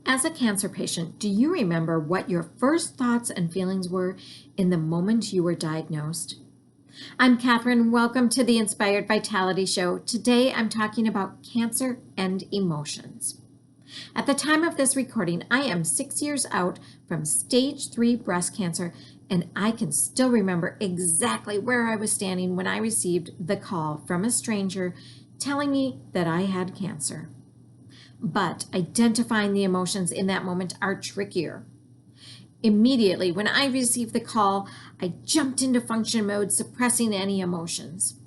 As a cancer patient, do you remember what your first thoughts and feelings were in the moment you were diagnosed? I'm Catherine. Welcome to the Inspired Vitality Show. Today I'm talking about cancer and emotions. At the time of this recording, I am 6 years out from stage 3 breast cancer, and I can still remember exactly where I was standing when I received the call from a stranger telling me that I had cancer. But identifying the emotions in that moment are trickier. Immediately, when I received the call, I jumped into function mode, suppressing any emotions.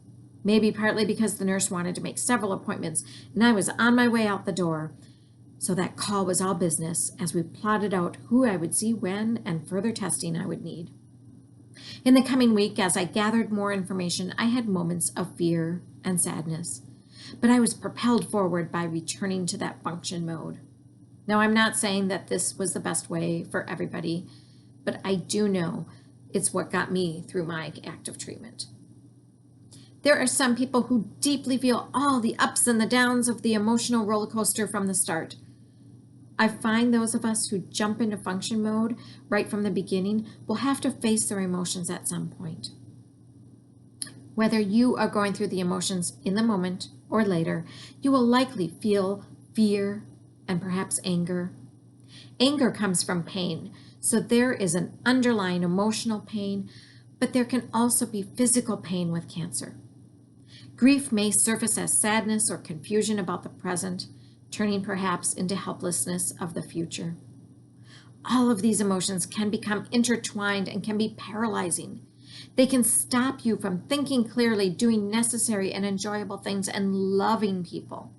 Maybe partly because the nurse wanted to make several appointments and I was on my way out the door. So that call was all business as we plotted out who I would see when and further testing I would need. In the coming week, as I gathered more information, I had moments of fear and sadness, but I was propelled forward by returning to that function mode. Now, I'm not saying that this was the best way for everybody, but I do know it's what got me through my active treatment. There are some people who deeply feel all the ups and the downs of the emotional roller coaster from the start. I find those of us who jump into function mode right from the beginning will have to face their emotions at some point. Whether you are going through the emotions in the moment or later, you will likely feel fear and perhaps anger. Anger comes from pain, so there is an underlying emotional pain, but there can also be physical pain with cancer. Grief may surface as sadness or confusion about the present, turning perhaps into helplessness of the future. All of these emotions can become intertwined and can be paralyzing. They can stop you from thinking clearly, doing necessary and enjoyable things, and loving people.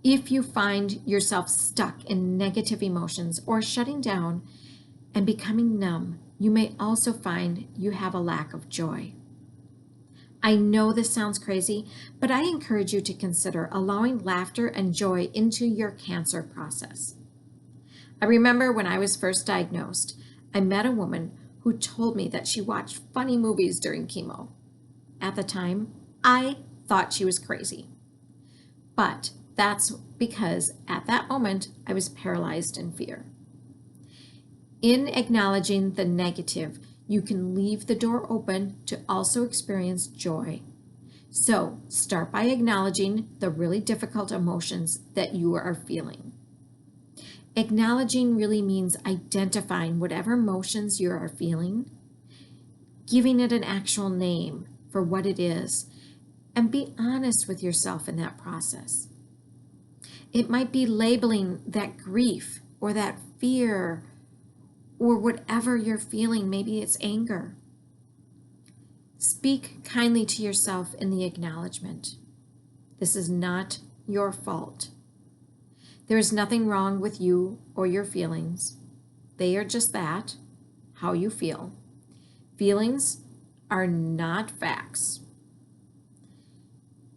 If you find yourself stuck in negative emotions or shutting down and becoming numb, you may also find you have a lack of joy. I know this sounds crazy, but I encourage you to consider allowing laughter and joy into your cancer process. I remember when I was first diagnosed, I met a woman who told me that she watched funny movies during chemo. At the time, I thought she was crazy. But that's because at that moment, I was paralyzed in fear. In acknowledging the negative, you can leave the door open to also experience joy. So start by acknowledging the really difficult emotions that you are feeling. Acknowledging really means identifying whatever emotions you are feeling, giving it an actual name for what it is, and be honest with yourself in that process. It might be labeling that grief or that fear or whatever you're feeling. Maybe it's anger. Speak kindly to yourself in the acknowledgement. This is not your fault. There is nothing wrong with you or your feelings. They are just that, how you feel. Feelings are not facts.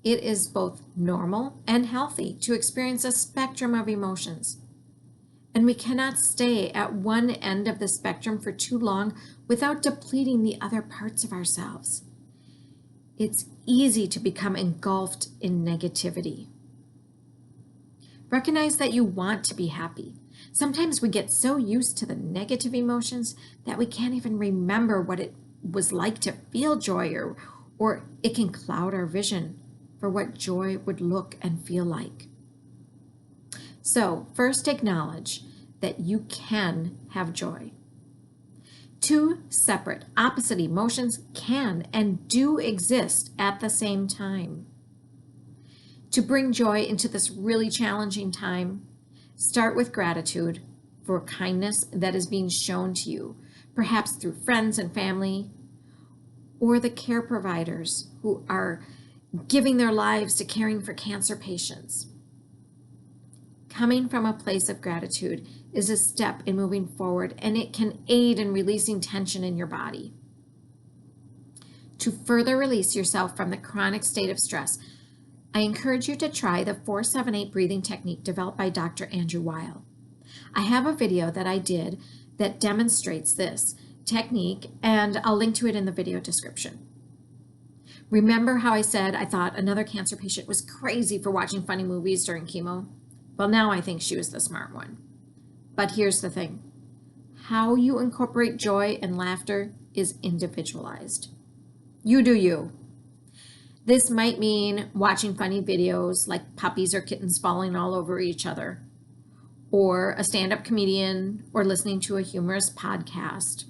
It is both normal and healthy to experience a spectrum of emotions. And we cannot stay at one end of the spectrum for too long without depleting the other parts of ourselves. It's easy to become engulfed in negativity. Recognize that you want to be happy. Sometimes we get so used to the negative emotions that we can't even remember what it was like to feel joy, or it can cloud our vision for what joy would look and feel like. So first, acknowledge that you can have joy. Two separate, opposite emotions can and do exist at the same time. To bring joy into this really challenging time, start with gratitude for kindness that is being shown to you, perhaps through friends and family, or the care providers who are giving their lives to caring for cancer patients. Coming from a place of gratitude is a step in moving forward, and it can aid in releasing tension in your body. To further release yourself from the chronic state of stress, I encourage you to try the 478 breathing technique developed by Dr. Andrew Weil. I have a video that I did that demonstrates this technique, and I'll link to it in the video description. Remember how I said I thought another cancer patient was crazy for watching funny movies during chemo? Well, now I think she was the smart one. But here's the thing. How you incorporate joy and laughter is individualized. You do you. This might mean watching funny videos like puppies or kittens falling all over each other, or a stand-up comedian, or listening to a humorous podcast.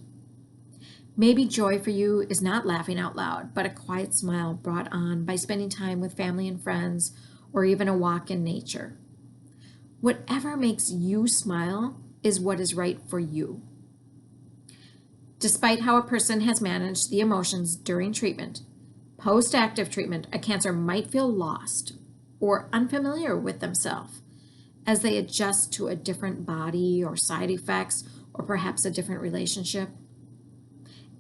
Maybe joy for you is not laughing out loud, but a quiet smile brought on by spending time with family and friends, or even a walk in nature. Whatever makes you smile is what is right for you. Despite how a person has managed the emotions during treatment, post-active treatment, a cancer might feel lost or unfamiliar with themselves as they adjust to a different body or side effects or perhaps a different relationship.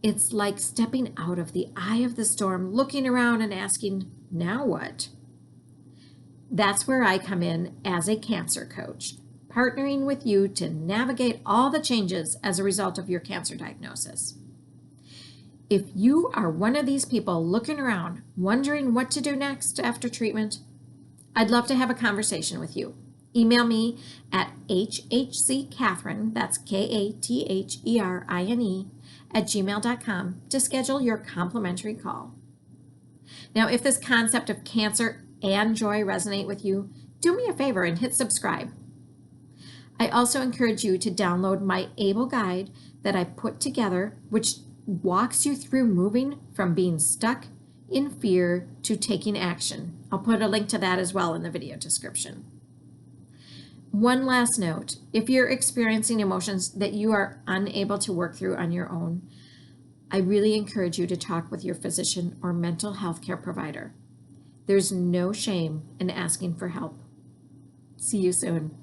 It's like stepping out of the eye of the storm, looking around and asking, now what? That's where I come in as a cancer coach, partnering with you to navigate all the changes as a result of your cancer diagnosis. If you are one of these people looking around, wondering what to do next after treatment, I'd love to have a conversation with you. Email me at hhckatherine, that's KATHERINE, @gmail.com to schedule your complimentary call. Now, if this concept of cancer and joy resonate with you, do me a favor and hit subscribe. I also encourage you to download my ABLE guide that I put together, which walks you through moving from being stuck in fear to taking action. I'll put a link to that as well in the video description. One last note, if you're experiencing emotions that you are unable to work through on your own, I really encourage you to talk with your physician or mental health care provider. There's no shame in asking for help. See you soon.